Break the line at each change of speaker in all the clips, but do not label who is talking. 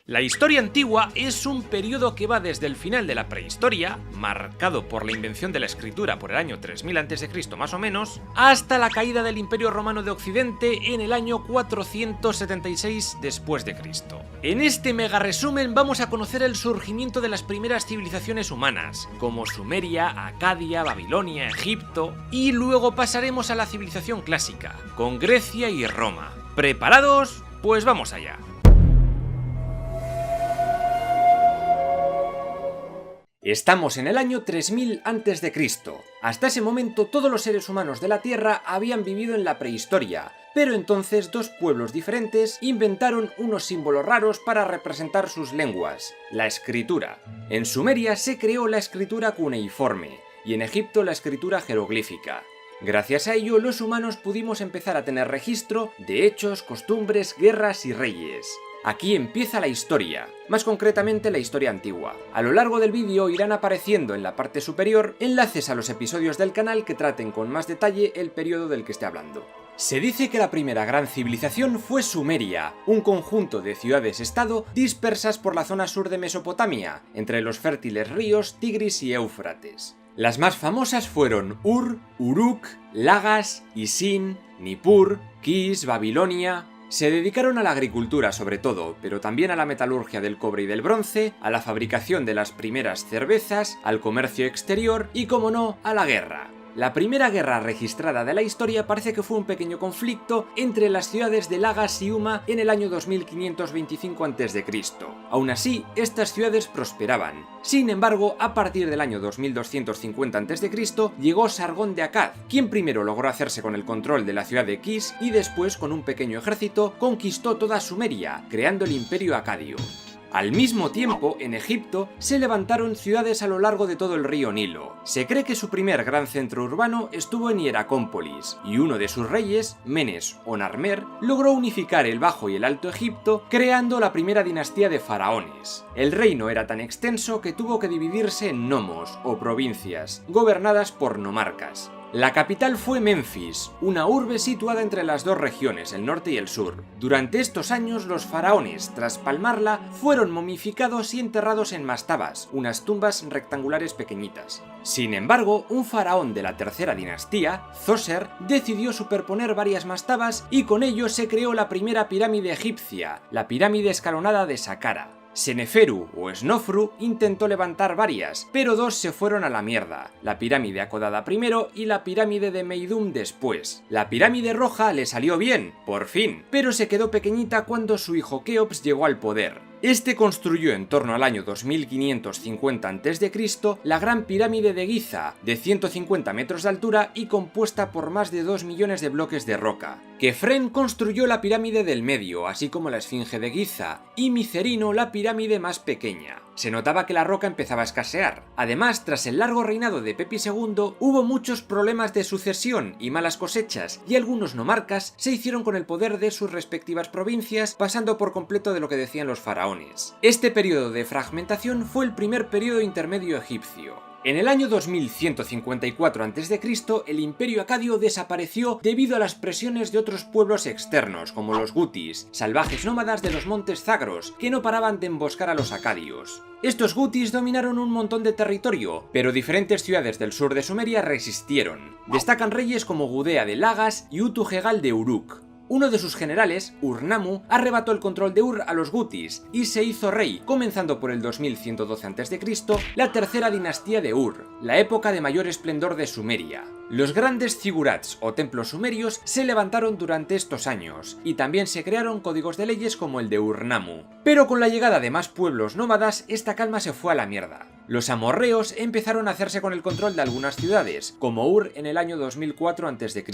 La historia antigua es un periodo que va desde el final de la prehistoria, marcado por la invención de la escritura por el año 3000 a.C. más o menos, hasta la caída del Imperio Romano de Occidente en el año 476 después de Cristo. En este mega resumen vamos a conocer el surgimiento de las primeras civilizaciones humanas, como Sumeria, Acadia, Babilonia, Egipto, y luego pasaremos a la civilización clásica, con Grecia y Roma. ¿Preparados? Pues vamos allá. Estamos en el año 3000 a.C. Hasta ese momento todos los seres humanos de la Tierra habían vivido en la prehistoria, pero entonces dos pueblos diferentes inventaron unos símbolos raros para representar sus lenguas, la escritura. En Sumeria se creó la escritura cuneiforme y en Egipto la escritura jeroglífica. Gracias a ello los humanos pudimos empezar a tener registro de hechos, costumbres, guerras y reyes. Aquí empieza la historia, más concretamente la historia antigua. A lo largo del vídeo irán apareciendo en la parte superior enlaces a los episodios del canal que traten con más detalle el periodo del que esté hablando. Se dice que la primera gran civilización fue Sumeria, un conjunto de ciudades-estado dispersas por la zona sur de Mesopotamia, entre los fértiles ríos Tigris y Éufrates. Las más famosas fueron Ur, Uruk, Lagas, Isin, Nippur, Kis, Babilonia. Se dedicaron a la agricultura sobre todo, pero también a la metalurgia del cobre y del bronce, a la fabricación de las primeras cervezas, al comercio exterior y, como no, a la guerra. La primera guerra registrada de la historia parece que fue un pequeño conflicto entre las ciudades de Lagas y Umma en el año 2525 a.C. Aún así, estas ciudades prosperaban. Sin embargo, a partir del año 2250 a.C. llegó Sargón de Akkad, quien primero logró hacerse con el control de la ciudad de Kis y después, con un pequeño ejército, conquistó toda Sumeria, creando el Imperio Acadio. Al mismo tiempo, en Egipto, se levantaron ciudades a lo largo de todo el río Nilo. Se cree que su primer gran centro urbano estuvo en Hieracómpolis, y uno de sus reyes, Menes o Narmer, logró unificar el Bajo y el Alto Egipto, creando la primera dinastía de faraones. El reino era tan extenso que tuvo que dividirse en nomos, o provincias, gobernadas por nomarcas. La capital fue Menfis, una urbe situada entre las dos regiones, el norte y el sur. Durante estos años los faraones, tras palmarla, fueron momificados y enterrados en mastabas, unas tumbas rectangulares pequeñitas. Sin embargo, un faraón de la tercera dinastía, Zoser, decidió superponer varias mastabas y con ello se creó la primera pirámide egipcia, la pirámide escalonada de Saqqara. Seneferu o Snofru intentó levantar varias, pero dos se fueron a la mierda, la pirámide acodada primero y la pirámide de Meidum después. La pirámide roja le salió bien, por fin, pero se quedó pequeñita cuando su hijo Keops llegó al poder. Este construyó en torno al año 2550 a.C. la gran pirámide de Giza, de 150 metros de altura y compuesta por más de 2 millones de bloques de roca. Kefren construyó la pirámide del medio, así como la esfinge de Giza, y Micerino la pirámide más pequeña. Se notaba que la roca empezaba a escasear. Además, tras el largo reinado de Pepi II, hubo muchos problemas de sucesión y malas cosechas, y algunos nomarcas se hicieron con el poder de sus respectivas provincias, pasando por completo de lo que decían los faraones. Este periodo de fragmentación fue el primer periodo intermedio egipcio. En el año 2154 a.C., el Imperio Acadio desapareció debido a las presiones de otros pueblos externos, como los gutis, salvajes nómadas de los montes Zagros, que no paraban de emboscar a los acadios. Estos gutis dominaron un montón de territorio, pero diferentes ciudades del sur de Sumeria resistieron. Destacan reyes como Gudea de Lagas y Utu-Gegal de Uruk. Uno de sus generales, Ur-Nammu, arrebató el control de Ur a los gutis y se hizo rey, comenzando por el 2112 a.C., la tercera dinastía de Ur, la época de mayor esplendor de Sumeria. Los grandes zigurats o templos sumerios se levantaron durante estos años, y también se crearon códigos de leyes como el de Ur-Nammu. Pero con la llegada de más pueblos nómadas, esta calma se fue a la mierda. Los amorreos empezaron a hacerse con el control de algunas ciudades, como Ur en el año 2004 a.C.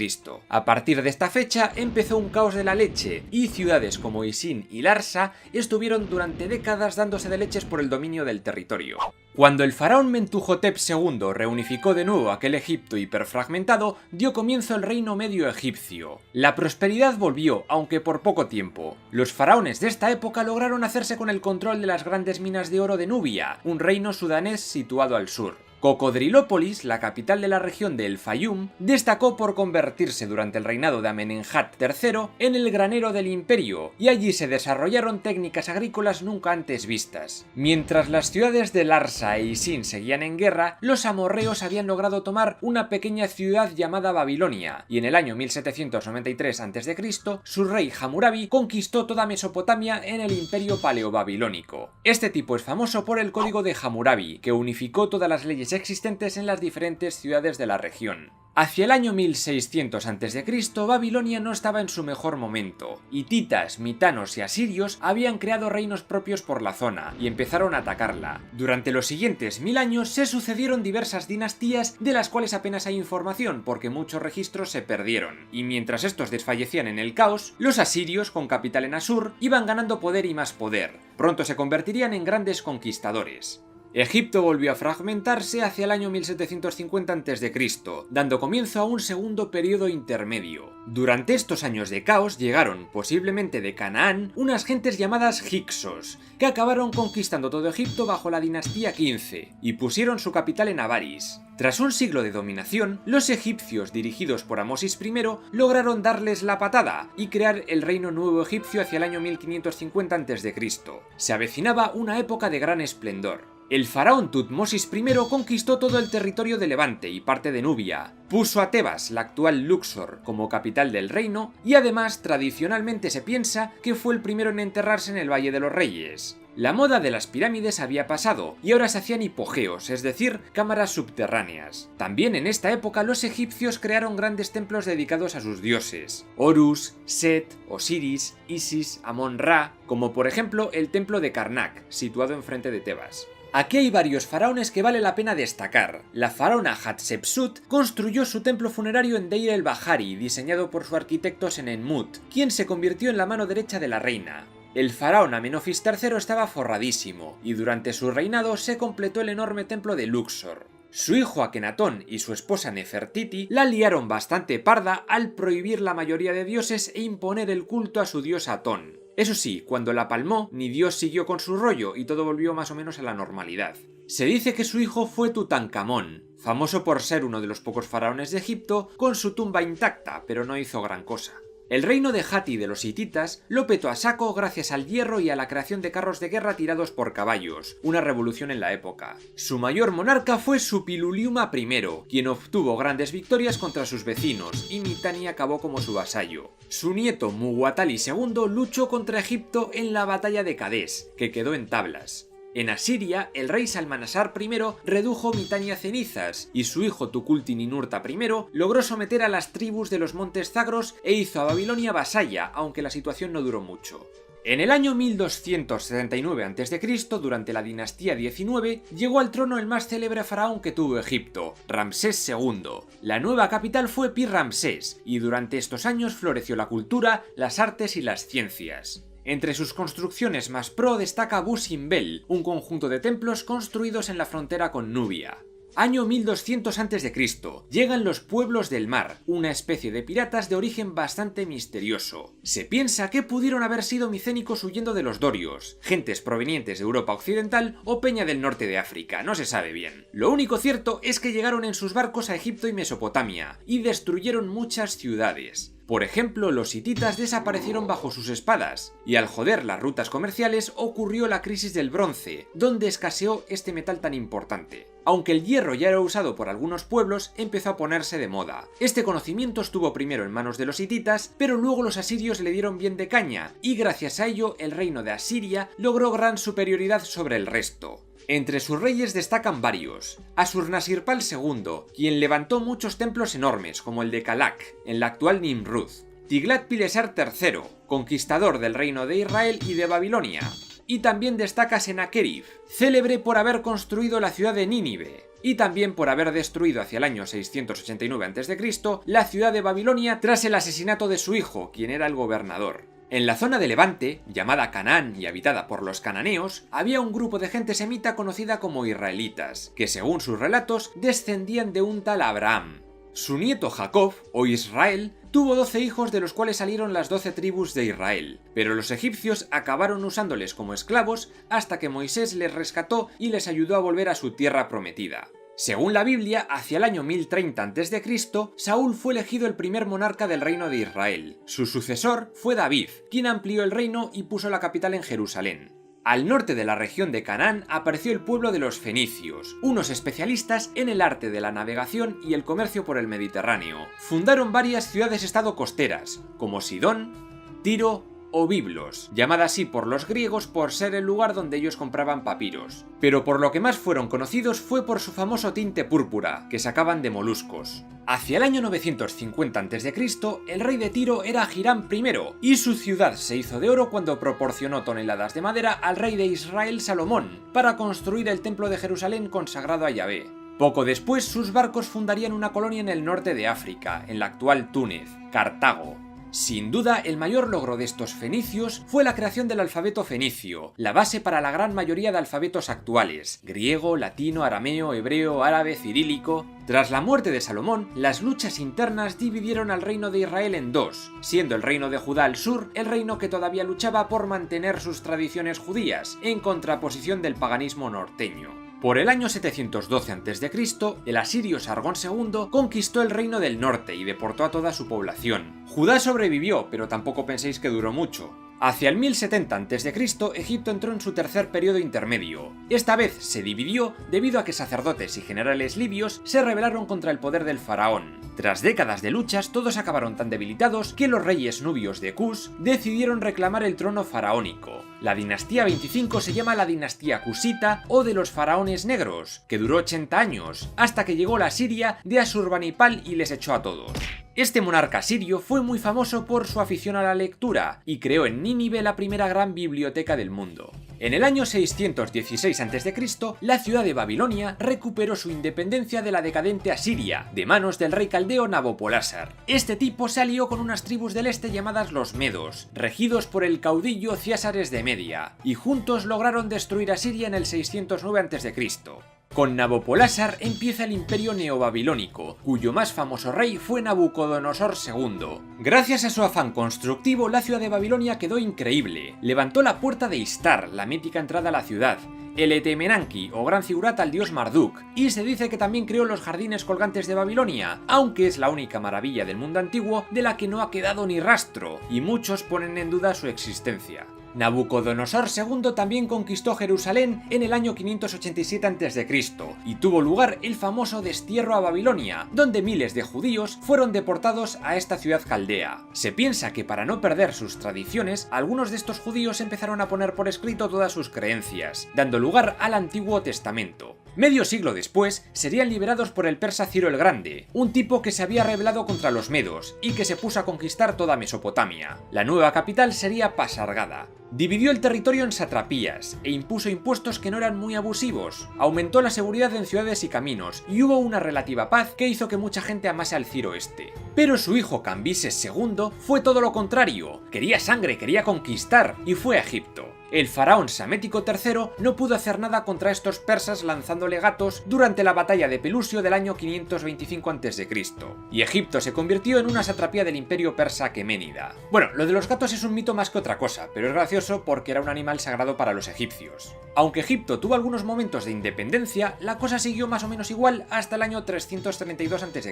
A partir de esta fecha empezó un caos de la leche, y ciudades como Isin y Larsa estuvieron durante décadas dándose de leches por el dominio del territorio. Cuando el faraón Mentuhotep II reunificó de nuevo aquel Egipto hiperfragmentado, dio comienzo el reino medio egipcio. La prosperidad volvió, aunque por poco tiempo. Los faraones de esta época lograron hacerse con el control de las grandes minas de oro de Nubia, un reino sudanés situado al sur. Cocodrilópolis, la capital de la región de El Fayum, destacó por convertirse durante el reinado de Amenemhat III en el granero del imperio, y allí se desarrollaron técnicas agrícolas nunca antes vistas. Mientras las ciudades de Larsa e Isin seguían en guerra, los amorreos habían logrado tomar una pequeña ciudad llamada Babilonia, y en el año 1793 a.C., su rey Hammurabi conquistó toda Mesopotamia en el imperio paleobabilónico. Este tipo es famoso por el Código de Hammurabi, que unificó todas las leyes existentes en las diferentes ciudades de la región. Hacia el año 1600 a.C., Babilonia no estaba en su mejor momento. Hititas, mitanos y asirios habían creado reinos propios por la zona y empezaron a atacarla. Durante los siguientes 1000 años se sucedieron diversas dinastías de las cuales apenas hay información porque muchos registros se perdieron. Y mientras estos desfallecían en el caos, los asirios, con capital en Asur, iban ganando poder y más poder. Pronto se convertirían en grandes conquistadores. Egipto volvió a fragmentarse hacia el año 1750 a.C., dando comienzo a un segundo periodo intermedio. Durante estos años de caos llegaron, posiblemente de Canaán, unas gentes llamadas Hyksos, que acabaron conquistando todo Egipto bajo la dinastía XV, y pusieron su capital en Avaris. Tras un siglo de dominación, los egipcios, dirigidos por Amosis I, lograron darles la patada y crear el reino nuevo egipcio hacia el año 1550 a.C. Se avecinaba una época de gran esplendor. El faraón Tutmosis I conquistó todo el territorio de Levante y parte de Nubia, puso a Tebas, la actual Luxor, como capital del reino, y además tradicionalmente se piensa que fue el primero en enterrarse en el Valle de los Reyes. La moda de las pirámides había pasado y ahora se hacían hipogeos, es decir, cámaras subterráneas. También en esta época los egipcios crearon grandes templos dedicados a sus dioses, Horus, Set, Osiris, Isis, Amón-Ra, como por ejemplo el templo de Karnak, situado enfrente de Tebas. Aquí hay varios faraones que vale la pena destacar. La faraona Hatshepsut construyó su templo funerario en Deir el-Bahari, diseñado por su arquitecto Senenmut, quien se convirtió en la mano derecha de la reina. El faraón Amenofis III estaba forradísimo, y durante su reinado se completó el enorme templo de Luxor. Su hijo Akenatón y su esposa Nefertiti la liaron bastante parda al prohibir la mayoría de dioses e imponer el culto a su dios Atón. Eso sí, cuando la palmó, ni Dios siguió con su rollo y todo volvió más o menos a la normalidad. Se dice que su hijo fue Tutankamón, famoso por ser uno de los pocos faraones de Egipto con su tumba intacta, pero no hizo gran cosa. El reino de Hatti de los hititas lo petó a saco gracias al hierro y a la creación de carros de guerra tirados por caballos, una revolución en la época. Su mayor monarca fue Suppiluliuma I, quien obtuvo grandes victorias contra sus vecinos, y Mitanni acabó como su vasallo. Su nieto Muwatalli II luchó contra Egipto en la batalla de Cadés, que quedó en tablas. En Asiria, el rey Salmanasar I redujo Mitanni a cenizas, y su hijo Tukulti-Ninurta I logró someter a las tribus de los montes Zagros e hizo a Babilonia vasalla, aunque la situación no duró mucho. En el año 1279 a.C., durante la dinastía XIX, llegó al trono el más célebre faraón que tuvo Egipto, Ramsés II. La nueva capital fue Pi-Ramsés, y durante estos años floreció la cultura, las artes y las ciencias. Entre sus construcciones más pro destaca Bu-Simbel, un conjunto de templos construidos en la frontera con Nubia. Año 1200 a.C. Llegan los pueblos del mar, una especie de piratas de origen bastante misterioso. Se piensa que pudieron haber sido micénicos huyendo de los dorios, gentes provenientes de Europa occidental o peña del norte de África, no se sabe bien. Lo único cierto es que llegaron en sus barcos a Egipto y Mesopotamia, y destruyeron muchas ciudades. Por ejemplo, los hititas desaparecieron bajo sus espadas, y al joder las rutas comerciales ocurrió la crisis del bronce, donde escaseó este metal tan importante. Aunque el hierro ya era usado por algunos pueblos, empezó a ponerse de moda. Este conocimiento estuvo primero en manos de los hititas, pero luego los asirios le dieron bien de caña, y gracias a ello el reino de Asiria logró gran superioridad sobre el resto. Entre sus reyes destacan varios: Ashurnasirpal II, quien levantó muchos templos enormes, como el de Kalak, en la actual Nimrud; Tiglat-Pileser III, conquistador del reino de Israel y de Babilonia; y también destaca Sennacherib, célebre por haber construido la ciudad de Nínive, y también por haber destruido hacia el año 689 a.C. la ciudad de Babilonia tras el asesinato de su hijo, quien era el gobernador. En la zona de Levante, llamada Canaán y habitada por los cananeos, había un grupo de gente semita conocida como israelitas, que según sus relatos descendían de un tal Abraham. Su nieto Jacob, o Israel, tuvo 12 hijos de los cuales salieron las 12 tribus de Israel, pero los egipcios acabaron usándoles como esclavos hasta que Moisés les rescató y les ayudó a volver a su tierra prometida. Según la Biblia, hacia el año 1030 a.C., Saúl fue elegido el primer monarca del reino de Israel. Su sucesor fue David, quien amplió el reino y puso la capital en Jerusalén. Al norte de la región de Canaán apareció el pueblo de los fenicios, unos especialistas en el arte de la navegación y el comercio por el Mediterráneo. Fundaron varias ciudades-estado costeras, como Sidón, Tiro o Biblos, llamada así por los griegos por ser el lugar donde ellos compraban papiros. Pero por lo que más fueron conocidos fue por su famoso tinte púrpura, que sacaban de moluscos. Hacia el año 950 a.C., el rey de Tiro era Hiram I, y su ciudad se hizo de oro cuando proporcionó toneladas de madera al rey de Israel Salomón, para construir el templo de Jerusalén consagrado a Yahvé. Poco después, sus barcos fundarían una colonia en el norte de África, en la actual Túnez, Cartago. Sin duda, el mayor logro de estos fenicios fue la creación del alfabeto fenicio, la base para la gran mayoría de alfabetos actuales: griego, latino, arameo, hebreo, árabe, cirílico. Tras la muerte de Salomón, las luchas internas dividieron al reino de Israel en dos, siendo el reino de Judá al sur el reino que todavía luchaba por mantener sus tradiciones judías, en contraposición del paganismo norteño. Por el año 712 a.C., el asirio Sargón II conquistó el reino del norte y deportó a toda su población. Judá sobrevivió, pero tampoco penséis que duró mucho. Hacia el 1070 a.C., Egipto entró en su tercer periodo intermedio. Esta vez se dividió debido a que sacerdotes y generales libios se rebelaron contra el poder del faraón. Tras décadas de luchas, todos acabaron tan debilitados que los reyes nubios de Cus decidieron reclamar el trono faraónico. La dinastía 25 se llama la dinastía cusita o de los faraones negros, que duró 80 años, hasta que llegó la Siria de Asurbanipal y les echó a todos. Este monarca sirio fue muy famoso por su afición a la lectura y creó en Nínive la primera gran biblioteca del mundo. En el año 616 a.C., la ciudad de Babilonia recuperó su independencia de la decadente Asiria, de manos del rey caldeo Nabopolásar. Este tipo se alió con unas tribus del este llamadas los Medos, regidos por el caudillo Ciásares de Media, y juntos lograron destruir Asiria en el 609 a.C. Con Nabopolásar empieza el imperio neobabilónico, cuyo más famoso rey fue Nabucodonosor II. Gracias a su afán constructivo, la ciudad de Babilonia quedó increíble. Levantó la puerta de Istar, la mítica entrada a la ciudad, el Etemenanki o gran figurata al dios Marduk, y se dice que también creó los jardines colgantes de Babilonia, aunque es la única maravilla del mundo antiguo de la que no ha quedado ni rastro, y muchos ponen en duda su existencia. Nabucodonosor II también conquistó Jerusalén en el año 587 a.C. y tuvo lugar el famoso destierro a Babilonia, donde miles de judíos fueron deportados a esta ciudad caldea. Se piensa que para no perder sus tradiciones, algunos de estos judíos empezaron a poner por escrito todas sus creencias, dando lugar al Antiguo Testamento. Medio siglo después, serían liberados por el persa Ciro el Grande, un tipo que se había rebelado contra los medos y que se puso a conquistar toda Mesopotamia. La nueva capital sería Pasargada. Dividió el territorio en satrapías e impuso impuestos que no eran muy abusivos. Aumentó la seguridad en ciudades y caminos y hubo una relativa paz que hizo que mucha gente amase al Ciro este. Pero su hijo Cambises II fue todo lo contrario. Quería sangre, quería conquistar y fue a Egipto. El faraón Psamético III no pudo hacer nada contra estos persas lanzándole gatos durante la batalla de Pelusio del año 525 a.C. y Egipto se convirtió en una satrapía del imperio persa aqueménida. Bueno, lo de los gatos es un mito más que otra cosa, pero es gracioso porque era un animal sagrado para los egipcios. Aunque Egipto tuvo algunos momentos de independencia, la cosa siguió más o menos igual hasta el año 332 a.C.,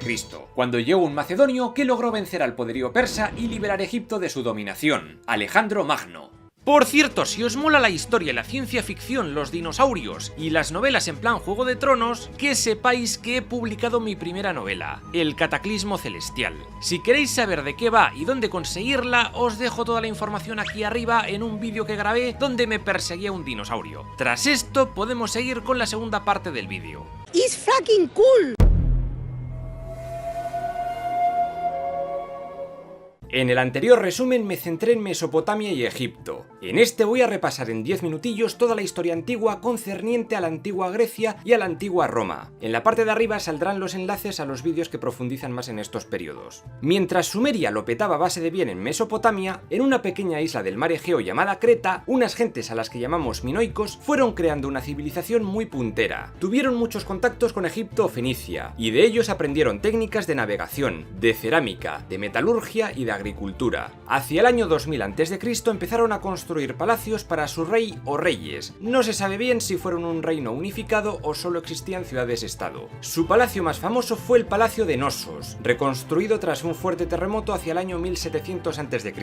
cuando llegó un macedonio que logró vencer al poderío persa y liberar Egipto de su dominación, Alejandro Magno. Por cierto, si os mola la historia, la ciencia ficción, los dinosaurios y las novelas en plan Juego de Tronos, que sepáis que he publicado mi primera novela, El Cataclismo Celestial. Si queréis saber de qué va y dónde conseguirla, os dejo toda la información aquí arriba en un vídeo que grabé donde me perseguía un dinosaurio. Tras esto, podemos seguir con la segunda parte del vídeo.
It's fucking cool!
En el anterior resumen me centré en Mesopotamia y Egipto. En este voy a repasar en 10 minutillos toda la historia antigua concerniente a la antigua Grecia y a la antigua Roma. En la parte de arriba saldrán los enlaces a los vídeos que profundizan más en estos periodos. Mientras Sumeria lo petaba a base de bien en Mesopotamia, en una pequeña isla del mar Egeo llamada Creta, unas gentes a las que llamamos minoicos fueron creando una civilización muy puntera. Tuvieron muchos contactos con Egipto o Fenicia, y de ellos aprendieron técnicas de navegación, de cerámica, de metalurgia y de agricultura. agricultura. Hacia el año 2000 a.C. empezaron a construir palacios para su rey o reyes. No se sabe bien si fueron un reino unificado o solo existían ciudades-estado. Su palacio más famoso fue el Palacio de Knossos, reconstruido tras un fuerte terremoto hacia el año 1700 a.C.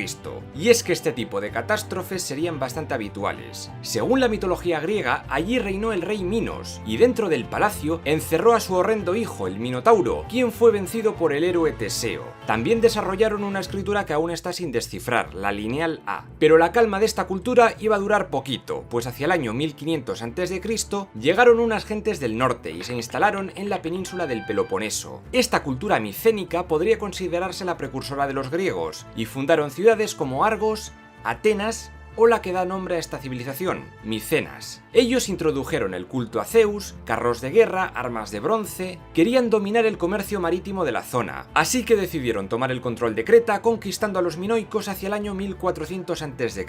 Y es que este tipo de catástrofes serían bastante habituales. Según la mitología griega, allí reinó el rey Minos, y dentro del palacio encerró a su horrendo hijo, el Minotauro, quien fue vencido por el héroe Teseo. También desarrollaron una escritura que aún está sin descifrar, la lineal A. Pero la calma de esta cultura iba a durar poquito, pues hacia el año 1500 a.C. llegaron unas gentes del norte y se instalaron en la península del Peloponeso. Esta cultura micénica podría considerarse la precursora de los griegos, y fundaron ciudades como Argos, Atenas o la que da nombre a esta civilización, Micenas. Ellos introdujeron el culto a Zeus, carros de guerra, armas de bronce, querían dominar el comercio marítimo de la zona, así que decidieron tomar el control de Creta conquistando a los minoicos hacia el año 1400 a.C.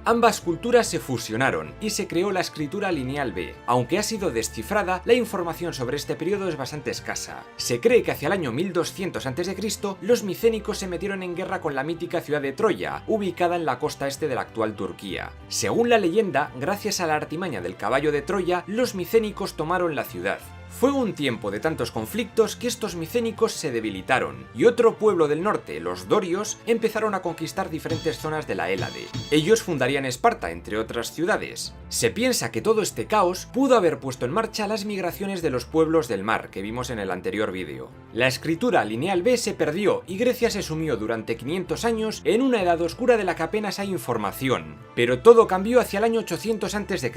Ambas culturas se fusionaron y se creó la escritura lineal B. Aunque ha sido descifrada, la información sobre este periodo es bastante escasa. Se cree que hacia el año 1200 a.C. los micénicos se metieron en guerra con la mítica ciudad de Troya, ubicada en la costa este de la actual Turquía. Según la leyenda, gracias a la artimaña del caballo de Troya, los micénicos tomaron la ciudad. Fue un tiempo de tantos conflictos que estos micénicos se debilitaron, y otro pueblo del norte, los dorios, empezaron a conquistar diferentes zonas de la Hélade. Ellos fundarían Esparta, entre otras ciudades. Se piensa que todo este caos pudo haber puesto en marcha las migraciones de los pueblos del mar que vimos en el anterior vídeo. La escritura lineal B se perdió y Grecia se sumió durante 500 años en una edad oscura de la que apenas hay información. Pero todo cambió hacia el año 800 a.C.,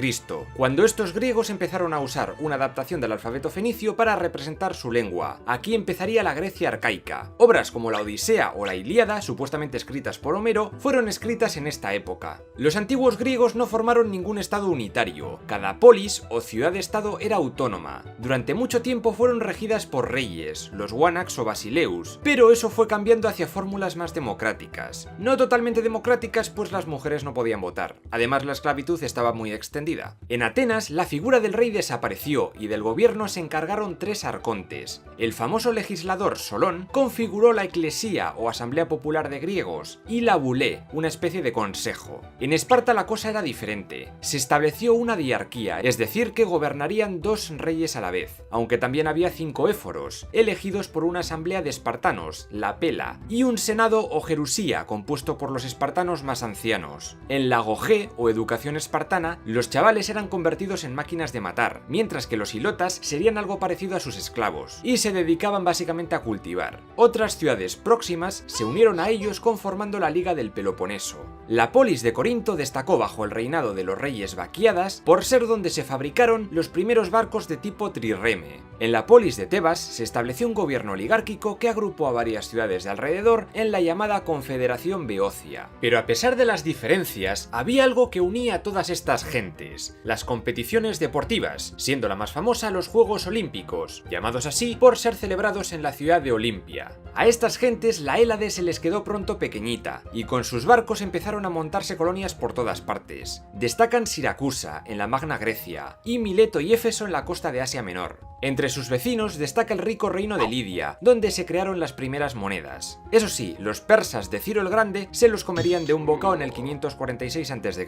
cuando estos griegos empezaron a usar una adaptación del alfabeto fenicio para representar su lengua. Aquí empezaría la Grecia arcaica. Obras como la Odisea o la Ilíada, supuestamente escritas por Homero, fueron escritas en esta época. Los antiguos griegos no formaron ningún estado unitario. Cada polis o ciudad-estado era autónoma. Durante mucho tiempo fueron regidas por reyes, los Wanax o Basileus, pero eso fue cambiando hacia fórmulas más democráticas. No totalmente democráticas, pues las mujeres no podían votar. Además, la esclavitud estaba muy extendida. En Atenas, la figura del rey desapareció y del gobierno se encargaron 3 arcontes. El famoso legislador Solón configuró la Eclesía o Asamblea Popular de Griegos y la Bulé, una especie de consejo. En Esparta la cosa era diferente. Se estableció una diarquía, es decir, que gobernarían 2 reyes a la vez, aunque también había 5 éforos, elegidos por una asamblea de espartanos, la Pela, y un senado o gerusía, compuesto por los espartanos más ancianos. En la Gogé, o educación espartana, los chavales eran convertidos en máquinas de matar, mientras que los hilotas serían algo parecido a sus esclavos, y se dedicaban básicamente a cultivar. Otras ciudades próximas se unieron a ellos conformando la Liga del Peloponeso. La polis de Corinto destacó bajo el reinado de los reyes Baquíadas por ser donde se fabricaron los primeros barcos de tipo trireme. En la polis de Tebas se estableció un gobierno oligárquico que agrupó a varias ciudades de alrededor en la llamada Confederación Beocia. Pero a pesar de las diferencias, había algo que unía a todas estas gentes: las competiciones deportivas, siendo la más famosa los Juegos Olímpicos, llamados así por ser celebrados en la ciudad de Olimpia. A estas gentes la Hélade se les quedó pronto pequeñita, y con sus barcos empezaron a montarse colonias por todas partes. Destacan Siracusa, en la Magna Grecia, y Mileto y Éfeso en la costa de Asia Menor. Entre sus vecinos destaca el rico reino de Lidia, donde se crearon las primeras monedas. Eso sí, los persas de Ciro el Grande se los comerían de un bocado en el 546 a.C.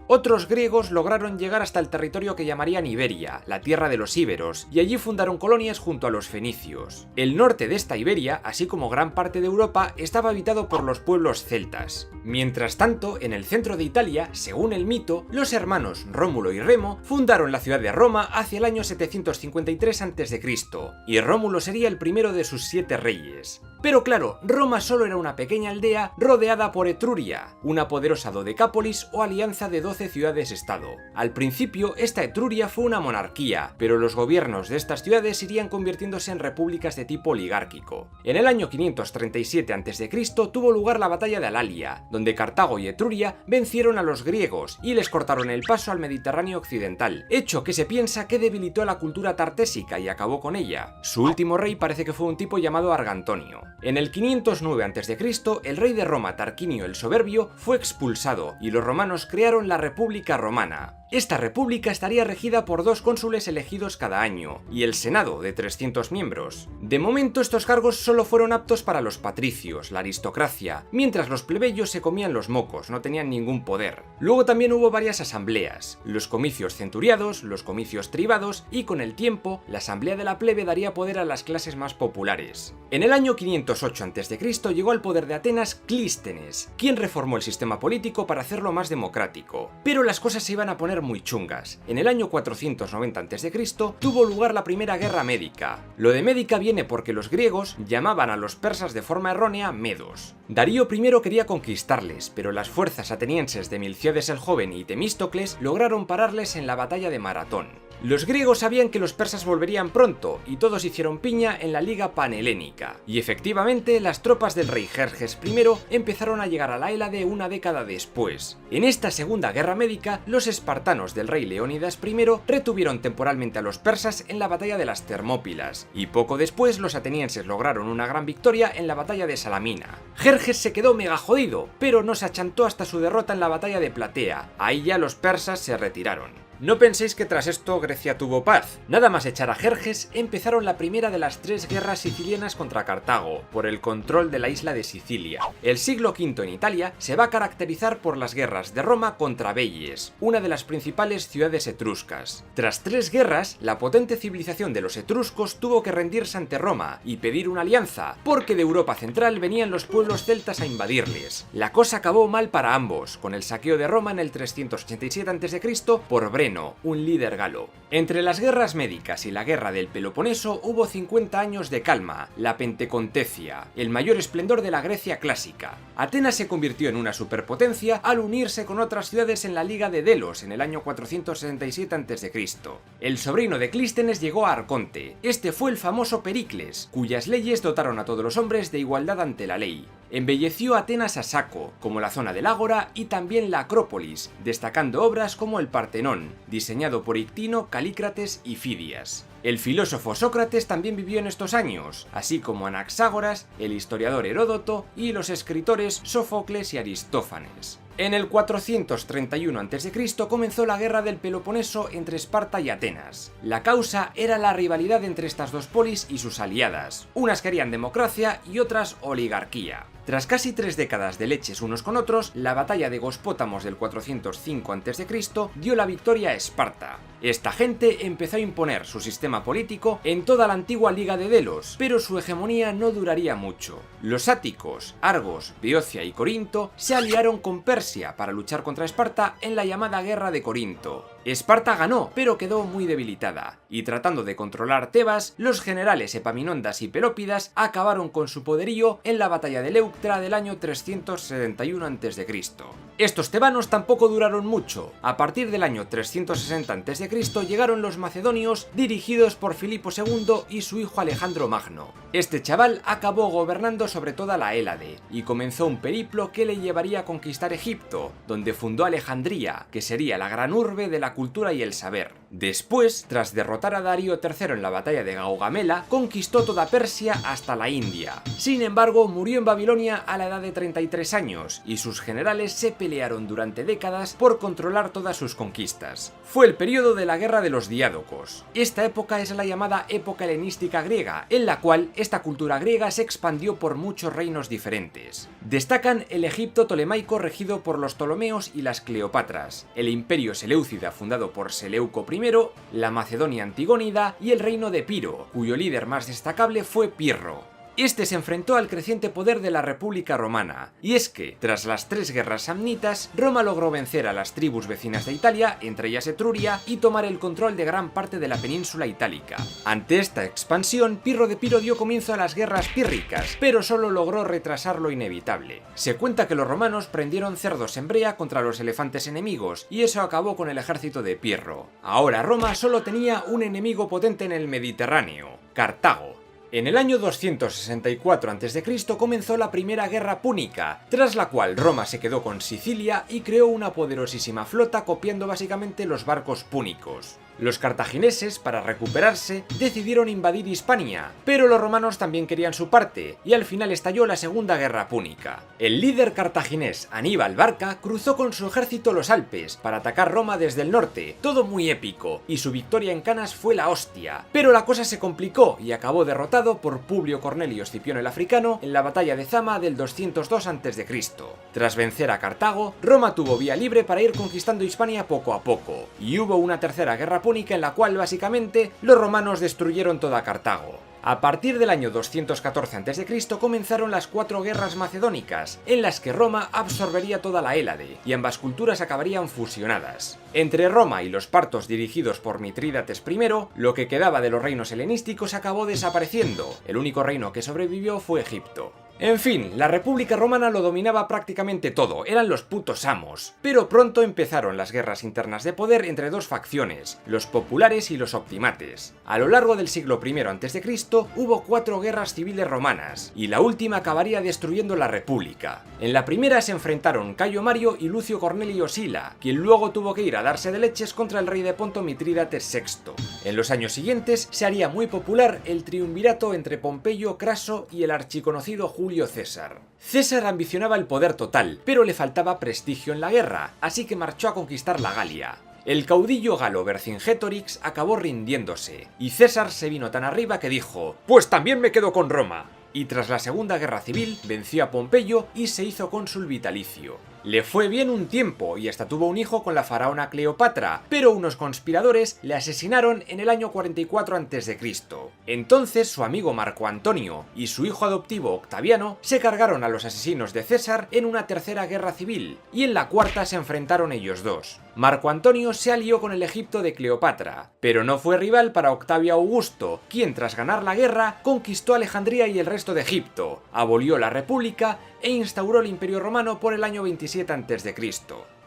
Otros griegos lograron llegar hasta el territorio que llamarían Iberia, la tierra de los íberos, y allí fundaron colonias junto a los fenicios. El norte de esta Iberia, así como gran parte de Europa, estaba habitado por los pueblos celtas. Mientras tanto, en el centro de Italia, según el mito, los hermanos Rómulo y Remo fundaron la ciudad de Roma hacia el año 753 a.C., y Rómulo sería el primero de sus 7 reyes. Pero claro, Roma solo era una pequeña aldea rodeada por Etruria, una poderosa dodecápolis o alianza de 12 ciudades-estado. Al principio, esta Etruria fue una monarquía, pero los gobiernos de estas ciudades irían convirtiéndose en repúblicas de tipo oligárquico. En el año 537 a.C. tuvo lugar la batalla de Alalia, donde Cartago y Etruria vencieron a los griegos y les cortaron el paso al Mediterráneo occidental, hecho que se piensa que debilitó a la cultura tartésica y acabó con ella. Su último rey parece que fue un tipo llamado Argantonio. En el 509 a.C., el rey de Roma, Tarquinio el Soberbio, fue expulsado y los romanos crearon la República Romana. Esta república estaría regida por 2 cónsules elegidos cada año, y el Senado de 300 miembros. De momento estos cargos solo fueron aptos para los patricios, la aristocracia, mientras los plebeyos se comían los mocos, no tenían ningún poder. Luego también hubo varias asambleas, los comicios centuriados, los comicios tribados, y con el tiempo, la asamblea de la plebe daría poder a las clases más populares. En el año 508 a.C. llegó al poder de Atenas Clístenes, quien reformó el sistema político para hacerlo más democrático. Pero las cosas se iban a poner muy chungas. En el año 490 a.C. tuvo lugar la primera guerra médica. Lo de médica viene porque los griegos llamaban a los persas de forma errónea medos. Darío I quería conquistarles, pero las fuerzas atenienses de Milcíades el Joven y Temístocles lograron pararles en la batalla de Maratón. Los griegos sabían que los persas volverían pronto y todos hicieron piña en la Liga Panhelénica. Y efectivamente, las tropas del rey Jerjes I empezaron a llegar a la Hélade una década después. En esta segunda guerra médica, los espartanos del rey Leónidas I retuvieron temporalmente a los persas en la batalla de las Termópilas, y poco después los atenienses lograron una gran victoria en la batalla de Salamina. Jerjes se quedó mega jodido, pero no se achantó hasta su derrota en la batalla de Platea. Ahí ya los persas se retiraron. No penséis que tras esto Grecia tuvo paz. Nada más echar a Jerjes, empezaron la primera de las 3 guerras sicilianas contra Cartago, por el control de la isla de Sicilia. El siglo V en Italia se va a caracterizar por las guerras de Roma contra Veies, una de las principales ciudades etruscas. Tras 3 guerras, la potente civilización de los etruscos tuvo que rendirse ante Roma y pedir una alianza, porque de Europa central venían los pueblos celtas a invadirles. La cosa acabó mal para ambos, con el saqueo de Roma en el 387 a.C. por Breno, un líder galo. Entre las guerras médicas y la guerra del Peloponeso hubo 50 años de calma, la Pentecontecia, el mayor esplendor de la Grecia clásica. Atenas se convirtió en una superpotencia al unirse con otras ciudades en la Liga de Delos en el año 467 a.C. El sobrino de Clístenes llegó a Arconte. Este fue el famoso Pericles, cuyas leyes dotaron a todos los hombres de igualdad ante la ley. Embelleció Atenas a saco, como la zona del Ágora y también la Acrópolis, destacando obras como el Partenón, diseñado por Ictino, Calícrates y Fidias. El filósofo Sócrates también vivió en estos años, así como Anaxágoras, el historiador Heródoto y los escritores Sófocles y Aristófanes. En el 431 a.C. comenzó la guerra del Peloponeso entre Esparta y Atenas. La causa era la rivalidad entre estas dos polis y sus aliadas. Unas querían democracia y otras oligarquía. Tras casi 3 décadas de leches unos con otros, la batalla de Gospótamos del 405 a.C. dio la victoria a Esparta. Esta gente empezó a imponer su sistema político en toda la antigua Liga de Delos, pero su hegemonía no duraría mucho. Los áticos, Argos, Beocia y Corinto se aliaron con Persia para luchar contra Esparta en la llamada Guerra de Corinto. Esparta ganó, pero quedó muy debilitada, y tratando de controlar Tebas, los generales Epaminondas y Pelópidas acabaron con su poderío en la batalla de Leuctra del año 371 a.C. Estos tebanos tampoco duraron mucho. A partir del año 360 a.C. llegaron los macedonios dirigidos por Filipo II y su hijo Alejandro Magno. Este chaval acabó gobernando sobre toda la Hélade y comenzó un periplo que le llevaría a conquistar Egipto, donde fundó Alejandría, que sería la gran urbe de la cultura y el saber. Después, tras derrotar a Darío III en la batalla de Gaugamela, conquistó toda Persia hasta la India. Sin embargo, murió en Babilonia a la edad de 33 años y sus generales se pelearon durante décadas por controlar todas sus conquistas. Fue el periodo de la Guerra de los Diádocos. Esta época es la llamada época helenística griega, en la cual esta cultura griega se expandió por muchos reinos diferentes. Destacan el Egipto tolemaico regido por los Ptolomeos y las Cleopatras, el imperio seleucida fundado por Seleuco I, la Macedonia antigónida y el reino de Piro, cuyo líder más destacable fue Pirro. Este se enfrentó al creciente poder de la República Romana, y es que, tras las 3 guerras samnitas, Roma logró vencer a las tribus vecinas de Italia, entre ellas Etruria, y tomar el control de gran parte de la península itálica. Ante esta expansión, Pirro de Piro dio comienzo a las guerras pírricas, pero solo logró retrasar lo inevitable. Se cuenta que los romanos prendieron cerdos en brea contra los elefantes enemigos, y eso acabó con el ejército de Pirro. Ahora Roma solo tenía un enemigo potente en el Mediterráneo: Cartago. En el año 264 a.C. comenzó la Primera Guerra Púnica, tras la cual Roma se quedó con Sicilia y creó una poderosísima flota copiando básicamente los barcos púnicos. Los cartagineses, para recuperarse, decidieron invadir Hispania, pero los romanos también querían su parte, y al final estalló la Segunda Guerra Púnica. El líder cartaginés Aníbal Barca cruzó con su ejército los Alpes para atacar Roma desde el norte, todo muy épico, y su victoria en Canas fue la hostia. Pero la cosa se complicó y acabó derrotado por Publio Cornelio Escipión el Africano en la batalla de Zama del 202 a.C. Tras vencer a Cartago, Roma tuvo vía libre para ir conquistando Hispania poco a poco, y hubo una tercera guerra púnica en la cual básicamente los romanos destruyeron toda Cartago. A partir del año 214 a.C. comenzaron las 4 guerras macedónicas, en las que Roma absorbería toda la Hélade, y ambas culturas acabarían fusionadas. Entre Roma y los partos dirigidos por Mitrídates I, lo que quedaba de los reinos helenísticos acabó desapareciendo. El único reino que sobrevivió fue Egipto. En fin, la República Romana lo dominaba prácticamente todo, eran los putos amos. Pero pronto empezaron las guerras internas de poder entre dos facciones, los populares y los optimates. A lo largo del siglo I a.C. hubo 4 guerras civiles romanas, y la última acabaría destruyendo la República. En la primera se enfrentaron Cayo Mario y Lucio Cornelio Sila, quien luego tuvo que ir a darse de leches contra el rey de Ponto Mitrídates VI. En los años siguientes se haría muy popular el triunvirato entre Pompeyo, Craso y el archiconocido Julio César. César ambicionaba el poder total, pero le faltaba prestigio en la guerra, así que marchó a conquistar la Galia. El caudillo galo Vercingétorix acabó rindiéndose, y César se vino tan arriba que dijo: «Pues también me quedo con Roma». Y tras la Segunda Guerra Civil venció a Pompeyo y se hizo cónsul vitalicio. Le fue bien un tiempo y hasta tuvo un hijo con la faraona Cleopatra, pero unos conspiradores le asesinaron en el año 44 a.C. Entonces su amigo Marco Antonio y su hijo adoptivo Octaviano se cargaron a los asesinos de César en una tercera guerra civil, y en la cuarta se enfrentaron ellos dos. Marco Antonio se alió con el Egipto de Cleopatra, pero no fue rival para Octavio Augusto, quien tras ganar la guerra conquistó Alejandría y el resto de Egipto, abolió la República e instauró el Imperio Romano por el año 27 a.C.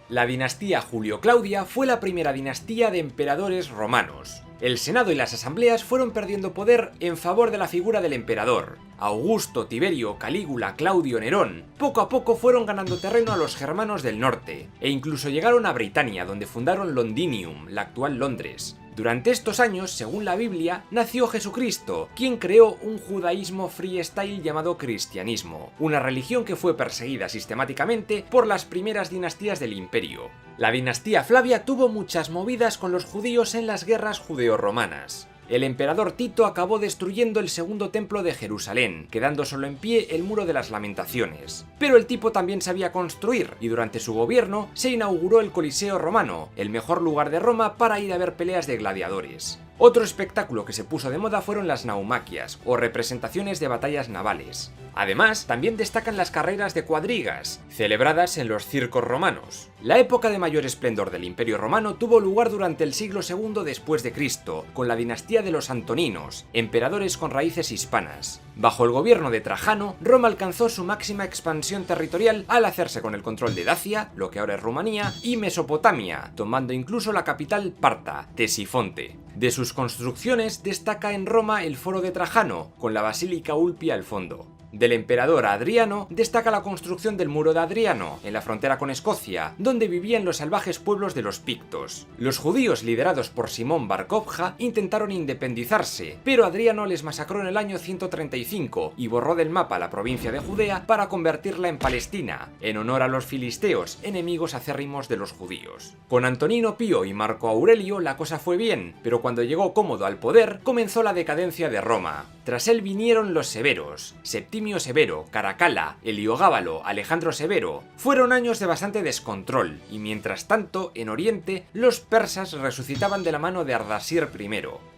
La dinastía Julio-Claudia fue la primera dinastía de emperadores romanos. El Senado y las asambleas fueron perdiendo poder en favor de la figura del emperador. Augusto, Tiberio, Calígula, Claudio, Nerón, poco a poco fueron ganando terreno a los germanos del norte, e incluso llegaron a Britania, donde fundaron Londinium, la actual Londres. Durante estos años, según la Biblia, nació Jesucristo, quien creó un judaísmo freestyle llamado cristianismo, una religión que fue perseguida sistemáticamente por las primeras dinastías del imperio. La dinastía Flavia tuvo muchas movidas con los judíos en las guerras judeo-romanas. El emperador Tito acabó destruyendo el segundo templo de Jerusalén, quedando solo en pie el muro de las lamentaciones. Pero el tipo también sabía construir, y durante su gobierno se inauguró el Coliseo romano, el mejor lugar de Roma para ir a ver peleas de gladiadores. Otro espectáculo que se puso de moda fueron las naumaquias, o representaciones de batallas navales. Además, también destacan las carreras de cuadrigas, celebradas en los circos romanos. La época de mayor esplendor del Imperio Romano tuvo lugar durante el siglo II después de Cristo, con la dinastía de los Antoninos, emperadores con raíces hispanas. Bajo el gobierno de Trajano, Roma alcanzó su máxima expansión territorial al hacerse con el control de Dacia, lo que ahora es Rumanía, y Mesopotamia, tomando incluso la capital Parta, Ctesifonte. De sus construcciones destaca en Roma el Foro de Trajano, con la Basílica Ulpia al fondo. Del emperador Adriano destaca la construcción del Muro de Adriano, en la frontera con Escocia, donde vivían los salvajes pueblos de los pictos. Los judíos liderados por Simón Bar Kokhba intentaron independizarse, pero Adriano les masacró en el año 135 y borró del mapa la provincia de Judea para convertirla en Palestina, en honor a los filisteos, enemigos acérrimos de los judíos. Con Antonino Pío y Marco Aurelio la cosa fue bien, pero cuando llegó Cómodo al poder, comenzó la decadencia de Roma. Tras él vinieron los severos, Septimio Severo, Caracalla, Heliogábalo, Alejandro Severo. Fueron años de bastante descontrol, y mientras tanto, en Oriente, los persas resucitaban de la mano de Ardashir I.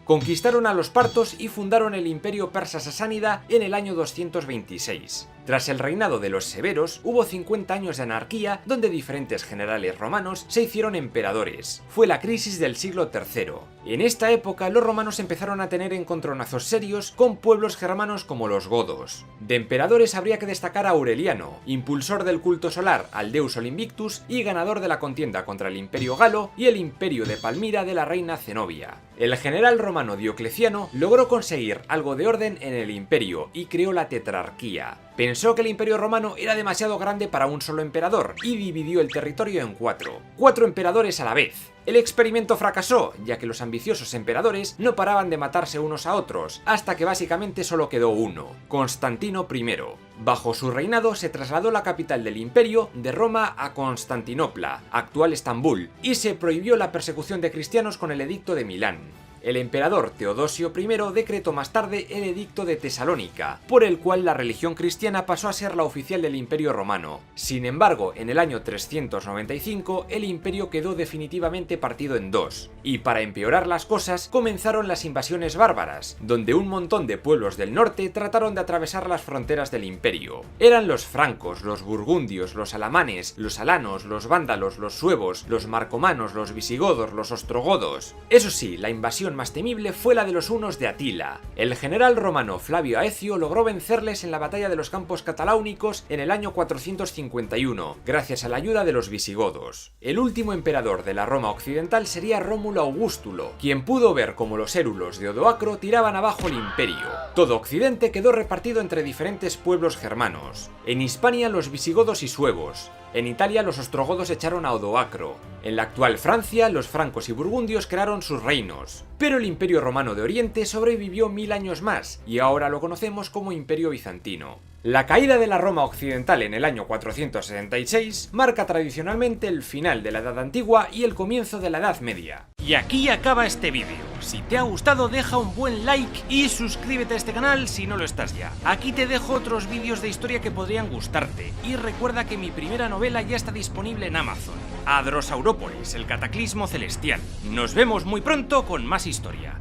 Conquistaron a los partos y fundaron el Imperio Persa Sasánida en el año 226. Tras el reinado de los severos, hubo 50 años de anarquía donde diferentes generales romanos se hicieron emperadores. Fue la crisis del siglo III. En esta época, los romanos empezaron a tener encontronazos serios con pueblos germanos como los godos. De emperadores habría que destacar a Aureliano, impulsor del culto solar al Deus Olimbictus y ganador de la contienda contra el Imperio Galo y el Imperio de Palmira de la reina Zenobia. El general romano Diocleciano logró conseguir algo de orden en el imperio y creó la tetrarquía. Pensó que el imperio romano era demasiado grande para un solo emperador y dividió el territorio en cuatro emperadores a la vez. El experimento fracasó, ya que los ambiciosos emperadores no paraban de matarse unos a otros, hasta que básicamente solo quedó uno, Constantino I. Bajo su reinado se trasladó la capital del imperio de Roma a Constantinopla, actual Estambul, y se prohibió la persecución de cristianos con el Edicto de Milán. El emperador Teodosio I decretó más tarde el Edicto de Tesalónica, por el cual la religión cristiana pasó a ser la oficial del Imperio Romano. Sin embargo, en el año 395 el imperio quedó definitivamente partido en dos, y para empeorar las cosas comenzaron las invasiones bárbaras, donde un montón de pueblos del norte trataron de atravesar las fronteras del imperio. Eran los francos, los burgundios, los alamanes, los alanos, los vándalos, los suevos, los marcomanos, los visigodos, los ostrogodos. Eso sí, la invasión más temible fue la de los hunos de Atila. El general romano Flavio Aecio logró vencerles en la batalla de los Campos Cataláunicos en el año 451, gracias a la ayuda de los visigodos. El último emperador de la Roma occidental sería Rómulo Augustulo, quien pudo ver cómo los érulos de Odoacro tiraban abajo el imperio. Todo Occidente quedó repartido entre diferentes pueblos germanos. En Hispania los visigodos y suevos. En Italia los ostrogodos echaron a Odoacro. En la actual Francia, los francos y burgundios crearon sus reinos. Pero el Imperio Romano de Oriente sobrevivió 1000 años más, y ahora lo conocemos como Imperio Bizantino. La caída de la Roma occidental en el año 476 marca tradicionalmente el final de la Edad Antigua y el comienzo de la Edad Media.
Y aquí acaba este vídeo. Si te ha gustado, deja un buen like y suscríbete a este canal si no lo estás ya. Aquí te dejo otros vídeos de historia que podrían gustarte. Y recuerda que mi primera novela ya está disponible en Amazon. Adrosaurópolis, el cataclismo celestial. Nos vemos muy pronto con más historia.